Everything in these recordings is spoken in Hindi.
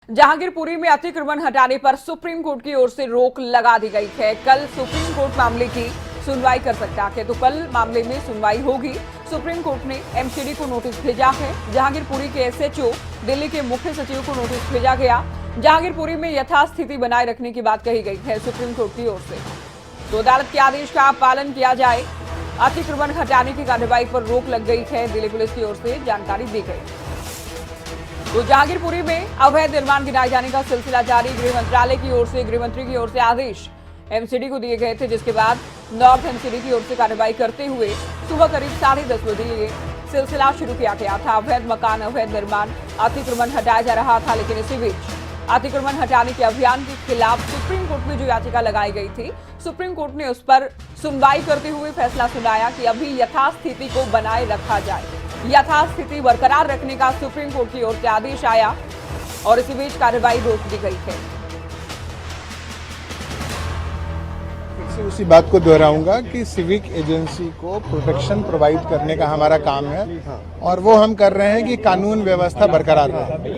जहांगीरपुरी में अतिक्रमण हटाने पर सुप्रीम कोर्ट की ओर से रोक लगा दी गई है। कल सुप्रीम कोर्ट मामले की सुनवाई कर सकता है, तो कल मामले में सुनवाई होगी। सुप्रीम कोर्ट ने एमसीडी को नोटिस भेजा है। जहांगीरपुरी के एसएचओ दिल्ली के मुख्य सचिव को नोटिस भेजा गया। जहांगीरपुरी में यथास्थिति बनाए रखने की बात कही गई है सुप्रीम कोर्ट की ओर से, तो अदालत के आदेश का पालन किया जाए। अतिक्रमण हटाने की कार्रवाई पर रोक लग गई है, दिल्ली पुलिस की ओर से जानकारी दी गई। तो जहांगीरपुरी में अवैध निर्माण गिराए जाने का सिलसिला जारी। गृह मंत्रालय की ओर से, गृह मंत्री की ओर से आदेश एमसीडी को दिए गए थे, जिसके बाद नॉर्थ एमसीडी की ओर से कार्रवाई करते हुए सुबह करीब 10:30 बजे ये सिलसिला शुरू किया गया था। अवैध मकान, अवैध निर्माण, अतिक्रमण हटाया जा रहा था, लेकिन इसी बीच अतिक्रमण हटाने के अभियान के खिलाफ सुप्रीम कोर्ट में जो याचिका लगाई गई थी, सुप्रीम कोर्ट ने उस पर सुनवाई करते हुए फैसला सुनाया कि अभी यथास्थिति को बनाए रखा जाए। यथास्थिति बरकरार रखने का सुप्रीम कोर्ट की ओर से आदेश आया और इसी बीच कार्रवाई रोक दी गई है। उसी बात को दोहराऊंगा कि सिविक एजेंसी को प्रोटेक्शन प्रोवाइड करने का हमारा काम है और वो हम कर रहे हैं कि कानून व्यवस्था बरकरार रहे।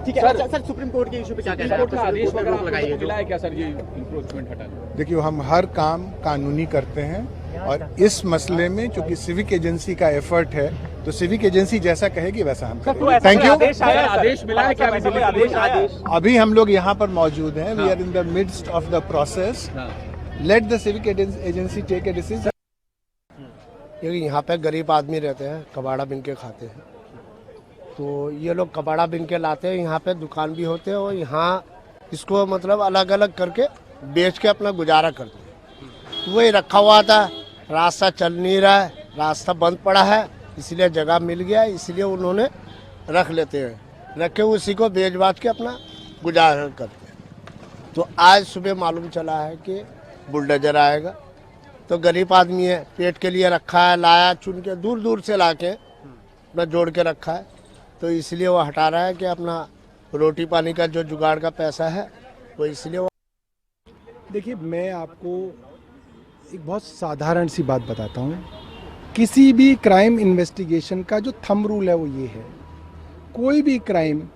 ठीक है सर, सुप्रीम कोर्ट के इशू पे क्या कहना है? आदेश वगैरह लगाई है, मिला है क्या सर ये इंक्रोचमेंट हटाने? देखिए, हम हर काम कानूनी करते हैं और इस मसले में चूंकि सिविक एजेंसी का एफर्ट है, तो सिविक एजेंसी जैसा कहेगी वैसा हम करेंगे। Thank you. आदेश मिला है क्या? आदेश अभी हम लोग यहाँ पर मौजूद हैं। We are in the midst of the process. Let the civic agency take a decision. क्योंकि यहाँ पे गरीब आदमी रहते हैं, कबाड़ा बिन के खाते हैं, तो ये लोग कबाड़ा बिन के लाते हैं। यहाँ पे दुकान भी होते हैं और यहाँ इसको मतलब अलग अलग करके बेच के अपना गुजारा करते हैं। वही रखा हुआ था, रास्ता चल नहीं रहा है, रास्ता बंद पड़ा है, इसलिए जगह मिल गया, इसलिए उन्होंने रख लेते हैं, रखे उसी को बेच बाच के अपना गुजारा करते हैं। तो आज सुबह मालूम चला है कि बुलडोजर आएगा, तो गरीब आदमी है, पेट के लिए रखा है, लाया चुन के दूर दूर से ला के अपना जोड़ के रखा है, तो इसलिए वो हटा रहा है कि अपना रोटी पानी का जो जुगाड़ का पैसा है वो इसलिए वो। देखिए, मैं आपको एक बहुत साधारण सी बात बताता हूँ। किसी भी क्राइम इन्वेस्टिगेशन का जो थंब रूल है वो ये है, कोई भी क्राइम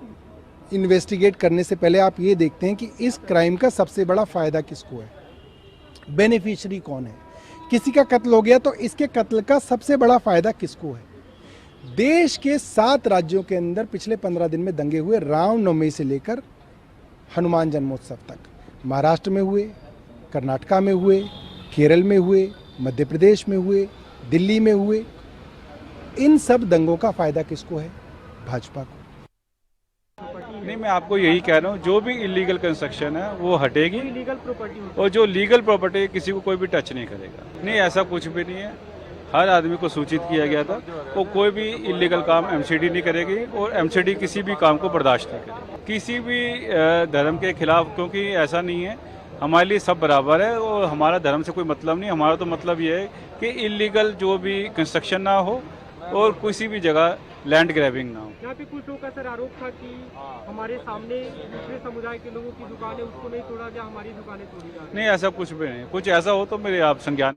इन्वेस्टिगेट करने से पहले आप ये देखते हैं कि इस क्राइम का सबसे बड़ा फ़ायदा किसको है, बेनिफिशियरी कौन है। किसी का कत्ल हो गया तो इसके कत्ल का सबसे बड़ा फ़ायदा किसको है। देश के 7 राज्यों के अंदर पिछले 15 दिन में दंगे हुए, रामनवमी से लेकर हनुमान जन्मोत्सव तक। महाराष्ट्र में हुए, कर्नाटका में हुए, केरल में हुए, मध्य प्रदेश में हुए, दिल्ली में हुए। इन सब दंगों का फायदा किसको है? भाजपा को। नहीं, मैं आपको यही कह रहा हूँ, जो भी इलीगल कंस्ट्रक्शन है वो हटेगी और जो लीगल प्रॉपर्टी किसी को कोई भी टच नहीं करेगा। नहीं, ऐसा कुछ भी नहीं है। हर आदमी को सूचित किया गया था, वो कोई भी इलीगल काम एमसीडी नहीं करेगी और एमसीडी किसी भी काम को बर्दाश्त नहीं करेगी किसी भी धर्म के खिलाफ, क्योंकि ऐसा नहीं है। हमारे लिए सब बराबर है और हमारा धर्म से कोई मतलब नहीं। हमारा तो मतलब ये है कि इलीगल जो भी कंस्ट्रक्शन ना हो और किसी भी जगह लैंड ग्रैबिंग ना हो। यहाँ पे कुछ लोगों का सर आरोप था कि हमारे सामने दूसरे समुदाय के लोगों की दुकानें उसको नहीं तोड़ा जा, हमारी दुकानें तोड़ी जा। नहीं, ऐसा कुछ भी नहीं। कुछ ऐसा हो तो मेरे आप संज्ञान